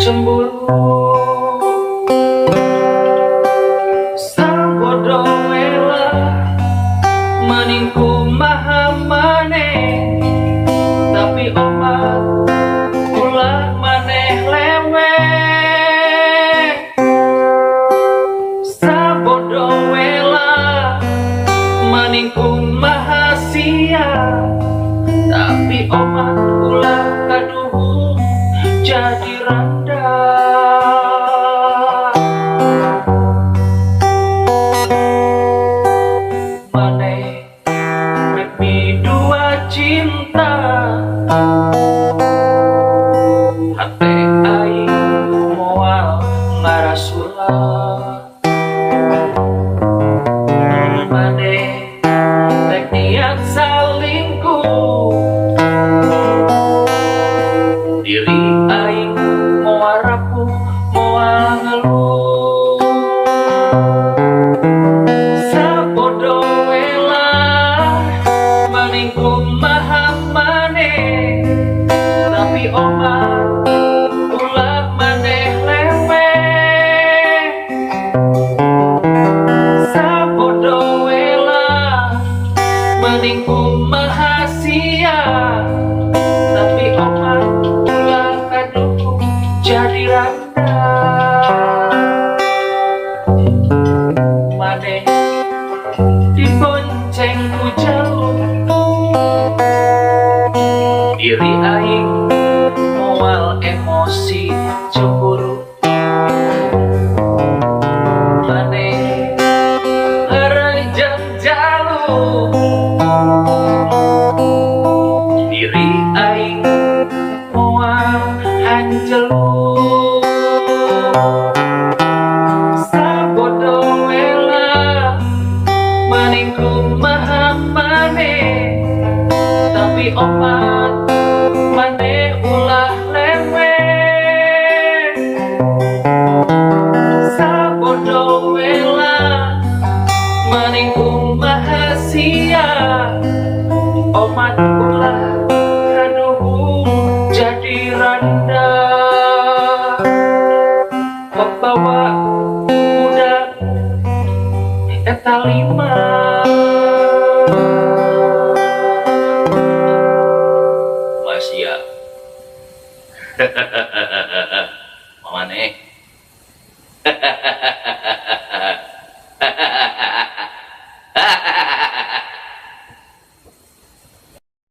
Cemburu sabodo wela meningku maha maneh, tapi omat ulah maneh lewe. Sabodo wela meningku maha sia, tapi omat ulah kaduh jadi randa. Maneh rek dua cinta, hate aing moal ngarasula. Maneh rek niat salingkuh, diri aing moal rapuh moal ngeluh. Sabodo wela meningku maha maneh, tapi omat ulah maneh lewe. Sabodo wela meningku maha sia, tapi omat ulah kaduh jadi randa. Maneh dibonceng ku jauh, diri aing moal emosi cemburu. Maneh hareujeung jaluk, diri aing moal hanceluk. Sabodo wela meningku maha maneh, tapi omat maneh ulah lewe. Sabodo wela meningku maha sia, omat ulah kaduh jadi randa. Bawa budak eta lima, masih ya. Maneh